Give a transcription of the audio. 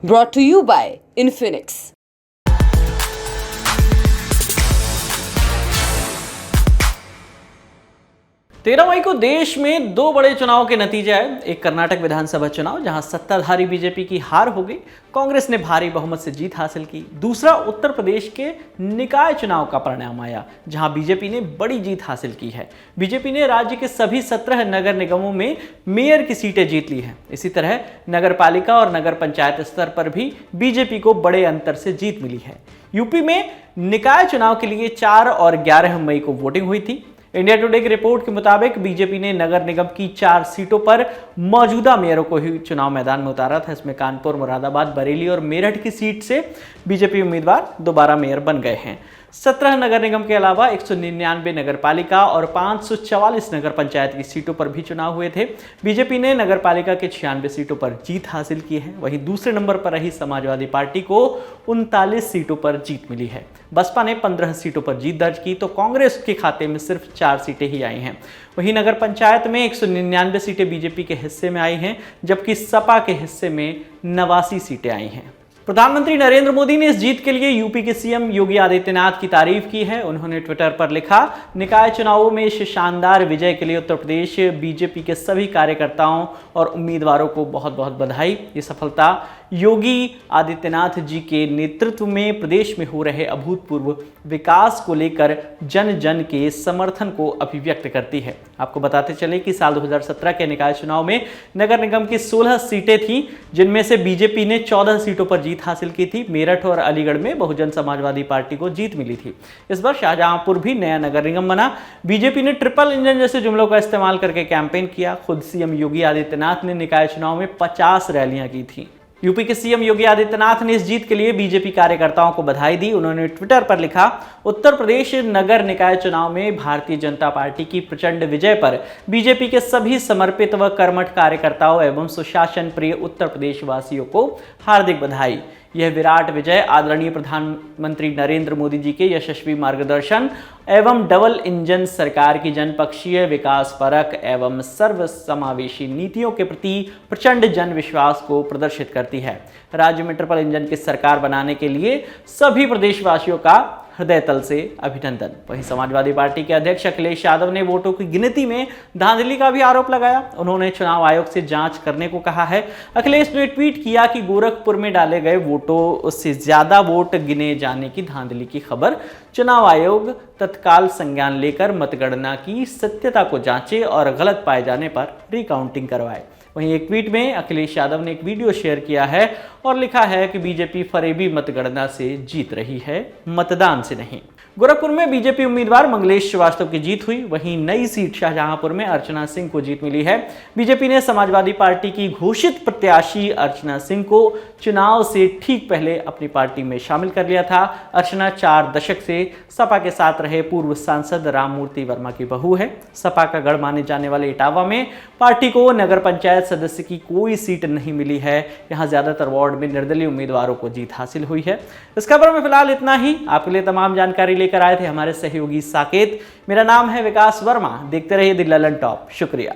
brought to you by Infinix। 13 मई को देश में दो बड़े चुनाव के नतीजे आए। एक कर्नाटक विधानसभा चुनाव जहां सत्ताधारी बीजेपी की हार हो गई, कांग्रेस ने भारी बहुमत से जीत हासिल की। दूसरा उत्तर प्रदेश के निकाय चुनाव का परिणाम आया जहां बीजेपी ने बड़ी जीत हासिल की है। बीजेपी ने राज्य के सभी 17 नगर निगमों में मेयर की सीटें जीत ली हैं। इसी तरह नगर पालिका और नगर पंचायत स्तर पर भी बीजेपी को बड़े अंतर से जीत मिली है। यूपी में निकाय चुनाव के लिए 4 और 11 मई को वोटिंग हुई थी। इंडिया टुडे की रिपोर्ट के मुताबिक बीजेपी ने नगर निगम की 4 सीटों पर मौजूदा मेयरों को ही चुनाव मैदान में उतारा था। इसमें कानपुर, मुरादाबाद, बरेली और मेरठ की सीट से बीजेपी उम्मीदवार दोबारा मेयर बन गए हैं। 17 नगर निगम के अलावा 199 नगर पालिका और 544 नगर पंचायत की सीटों पर भी चुनाव हुए थे। बीजेपी ने नगर पालिका के 96 सीटों पर जीत हासिल की है। वहीं दूसरे नंबर पर रही समाजवादी पार्टी को 39 सीटों पर जीत मिली है। बसपा ने 15 सीटों पर जीत दर्ज की तो कांग्रेस के खाते में सिर्फ 4 सीटें ही आई हैं। वहीं नगर पंचायत में 199 सीटें बीजेपी के हिस्से में आई हैं, जबकि सपा के हिस्से में 89 सीटें आई हैं। प्रधानमंत्री नरेंद्र मोदी ने इस जीत के लिए यूपी के सीएम योगी आदित्यनाथ की तारीफ की है। उन्होंने ट्विटर पर लिखा, निकाय चुनावों में इस शानदार विजय के लिए उत्तर प्रदेश बीजेपी के सभी कार्यकर्ताओं और उम्मीदवारों को बहुत बहुत बधाई। ये सफलता योगी आदित्यनाथ जी के नेतृत्व में प्रदेश में हो रहे अभूतपूर्व विकास को लेकर जन जन के समर्थन को अभिव्यक्त करती है। आपको बताते चले कि साल 2017 के निकाय चुनाव में नगर निगम की 16 सीटें थीं, जिनमें से बीजेपी ने 14 सीटों पर जीत हासिल की थी। मेरठ और अलीगढ़ में बहुजन समाजवादी पार्टी को जीत मिली थी। इस बार शाहजहांपुर भी नया नगर निगम बना। बीजेपी ने ट्रिपल इंजन जैसे जुमलों का इस्तेमाल करके कैंपेन किया। खुद सीएम योगी आदित्यनाथ ने निकाय चुनाव में 50 रैलियां की थी। यूपी के सीएम योगी आदित्यनाथ ने इस जीत के लिए बीजेपी कार्यकर्ताओं को बधाई दी। उन्होंने ट्विटर पर लिखा, उत्तर प्रदेश नगर निकाय चुनाव में भारतीय जनता पार्टी की प्रचंड विजय पर बीजेपी के सभी समर्पित व कर्मठ कार्यकर्ताओं एवं सुशासन प्रिय उत्तर प्रदेश वासियों को हार्दिक बधाई। यह विराट विजय आदरणीय प्रधानमंत्री नरेंद्र मोदी जी के यशस्वी मार्गदर्शन एवं डबल इंजन सरकार की जनपक्षीय विकास परक एवं सर्वसमावेशी नीतियों के प्रति प्रचंड जन विश्वास को प्रदर्शित करती है। राज्य में ट्रिपल इंजन की सरकार बनाने के लिए सभी प्रदेशवासियों का हृदय तल से अभिनंदन। वहीं समाजवादी पार्टी के अध्यक्ष अखिलेश यादव ने वोटों की गिनती में धांधली का भी आरोप लगाया। उन्होंने चुनाव आयोग से जांच करने को कहा है। अखिलेश ने ट्वीट किया कि गोरखपुर में डाले गए वोटों से ज्यादा वोट गिने जाने की धांधली की खबर। चुनाव आयोग तत्काल संज्ञान लेकर मतगणना की सत्यता को जांचे और गलत पाए जाने पर रिकाउंटिंग करवाए। वहीं एक ट्वीट में अखिलेश यादव ने एक वीडियो शेयर किया है और लिखा है कि बीजेपी फरेबी मतगणना से जीत रही है, मतदान से नहीं। गोरखपुर में बीजेपी उम्मीदवार मंगलेश श्रीवास्तव की जीत हुई। वहीं नई सीट शाहजहांपुर में अर्चना सिंह को जीत मिली है। बीजेपी ने समाजवादी पार्टी की घोषित प्रत्याशी अर्चना सिंह को चुनाव से ठीक पहले अपनी पार्टी में शामिल कर लिया था। अर्चना 4 दशक से सपा के साथ रहे पूर्व सांसद राममूर्ति वर्मा की बहू है। सपा का गढ़ माने जाने वाले इटावा में पार्टी को नगर पंचायत सदस्य की कोई सीट नहीं मिली है। यहाँ ज्यादातर वार्ड में निर्दलीय उम्मीदवारों को जीत हासिल हुई है। इस खबर में फिलहाल इतना ही। आपके लिए तमाम जानकारी लेकर आए थे हमारे सहयोगी साकेत। मेरा नाम है विकास वर्मा। देखते रहिए द ललन टॉप। शुक्रिया।